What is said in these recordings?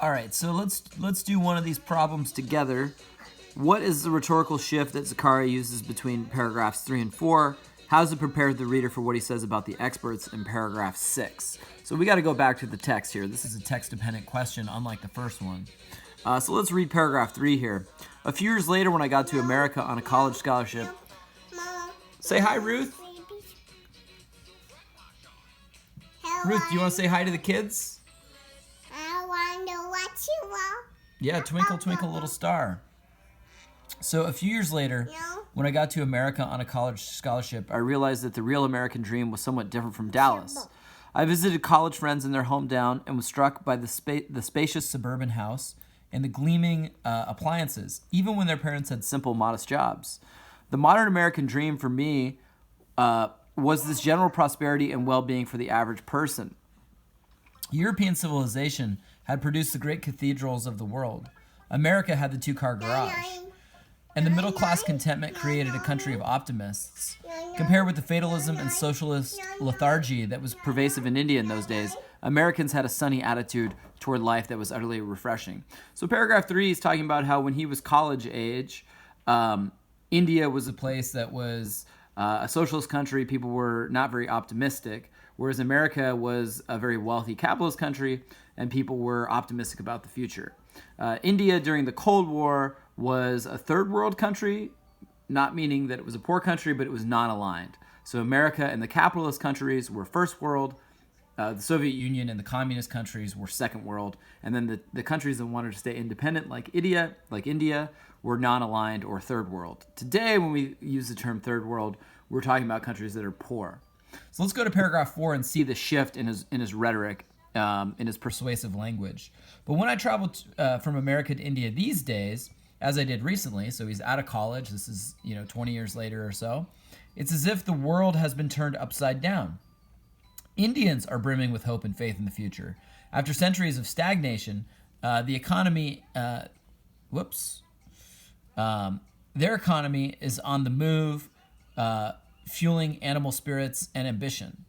All right, so let's do one of these problems together. What is the rhetorical shift that Zakaria uses between paragraphs 3 and 4? How does it prepare the reader for what he says about the experts in paragraph 6? So we got to go back to the text here. This is a text-dependent question, unlike the first one. So let's read paragraph 3 here. A few years later, when I got to America on a college scholarship. Say hi, Ruth. Ruth, do you want to say hi to the kids? I wonder what you want. Yeah, twinkle, twinkle, little star. So a few years later, when I got to America on a college scholarship, I realized that the real American dream was somewhat different from Dallas. I visited college friends in their hometown and was struck by the spacious suburban house and the gleaming appliances, even when their parents had simple, modest jobs. The modern American dream for me was this general prosperity and well-being for the average person. European civilization had produced the great cathedrals of the world. America had the two-car garage. And the middle-class contentment created a country of optimists. Compared with the fatalism and socialist lethargy that was pervasive in India in those days, Americans had a sunny attitude toward life that was utterly refreshing. So paragraph 3 is talking about how when he was college age, India was a place that was a socialist country. People were not very optimistic, whereas America was a very wealthy capitalist country, and people were optimistic about the future. India during the Cold War was a third world country, not meaning that it was a poor country, but it was non-aligned. So America and the capitalist countries were first world, the Soviet Union and the communist countries were second world, and then the countries that wanted to stay independent, like India, were non-aligned or third world. Today, when we use the term third world, we're talking about countries that are poor. So let's go to paragraph 4 and see the shift in his rhetoric, in his persuasive language. But when I traveled from America to India these days, as I did recently, so he's out of college, this is 20 years later or so, it's as if the world has been turned upside down. Indians are brimming with hope and faith in the future. After centuries of stagnation, the economy, their economy is on the move, fueling animal spirits and ambition.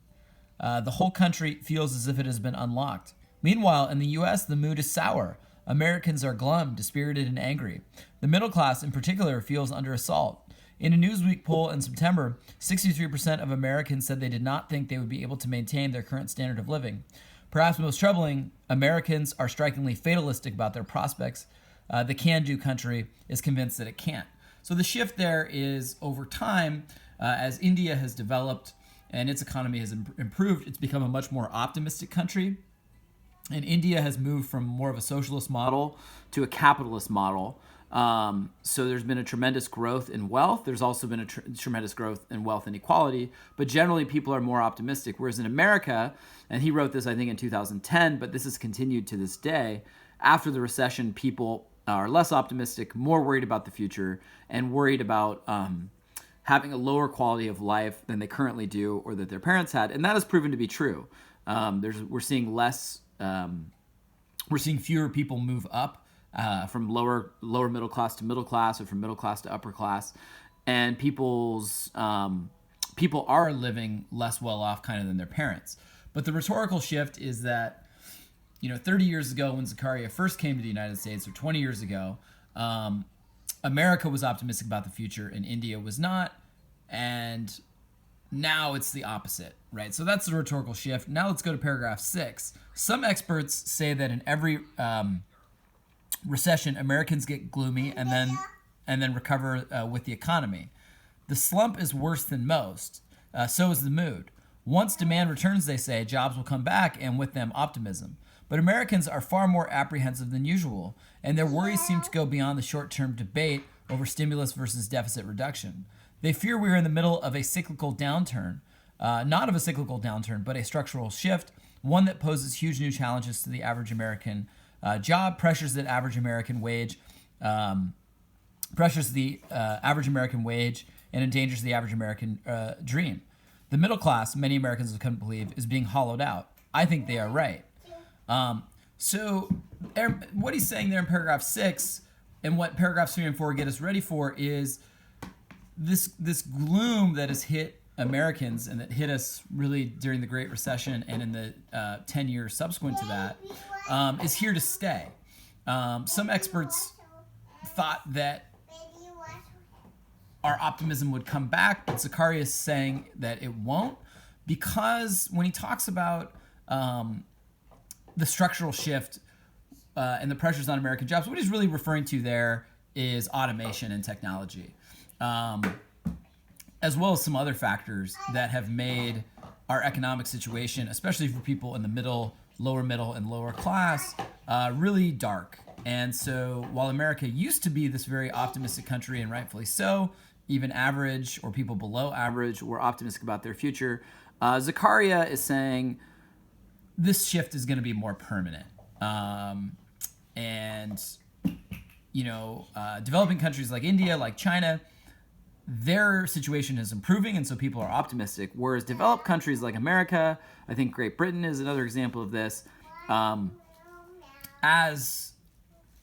The whole country feels as if it has been unlocked. Meanwhile, in the U.S., the mood is sour. Americans are glum, dispirited, and angry. The middle class, in particular, feels under assault. In a Newsweek poll in September, 63% of Americans said they did not think they would be able to maintain their current standard of living. Perhaps most troubling, Americans are strikingly fatalistic about their prospects. The can-do country is convinced that it can't. So the shift there is over time, as India has developed and its economy has improved, it's become a much more optimistic country. And India has moved from more of a socialist model to a capitalist model. So there's been a tremendous growth in wealth. There's also been a tremendous growth in wealth inequality. But generally, people are more optimistic. Whereas in America, and he wrote this, I think, in 2010, but this has continued to this day, after the recession, people are less optimistic, more worried about the future, and worried about having a lower quality of life than they currently do or that their parents had. And that has proven to be true. We're seeing less... we're seeing fewer people move up from lower middle class to middle class, or from middle class to upper class, and people are living less well off kind of than their parents. But the rhetorical shift is that 30 years ago when Zakaria first came to the United States, or 20 years ago, America was optimistic about the future and India was not, and now it's the opposite, right? So that's the rhetorical shift. Now let's go to paragraph 6. Some experts say that in every recession, Americans get gloomy and then recover with the economy. The slump is worse than most. So is the mood. Once demand returns, they say, jobs will come back, and with them optimism. But Americans are far more apprehensive than usual, and their worries seem to go beyond the short-term debate over stimulus versus deficit reduction. They fear we are in the middle of a cyclical downturn, not of a cyclical downturn, but a structural shift, one that poses huge new challenges to the average American job, pressures the average American wage, and endangers the average American dream. The middle class, many Americans have come to believe, is being hollowed out. I think they are right. So what he's saying there in paragraph 6, and what paragraphs 3 and 4 get us ready for, is this gloom that has hit Americans and that hit us really during the Great Recession and in the 10 years subsequent to that, is here to stay. Some experts thought that our optimism would come back, but Zakaria is saying that it won't, because when he talks about the structural shift and the pressures on American jobs, what he's really referring to there is automation and technology, as well as some other factors that have made our economic situation, especially for people in the middle, lower and lower class, really dark. And so while America used to be this very optimistic country, and rightfully so, even average or people below average were optimistic about their future, Zakaria is saying this shift is going to be more permanent. Developing countries like India, like China, their situation is improving, and so people are optimistic. Whereas developed countries like America, I think Great Britain is another example of this, as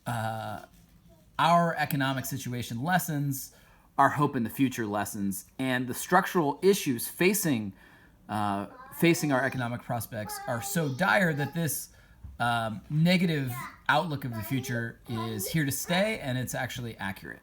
our economic situation lessens, our hope in the future lessens, and the structural issues facing our economic prospects are so dire that this negative outlook of the future is here to stay, and it's actually accurate.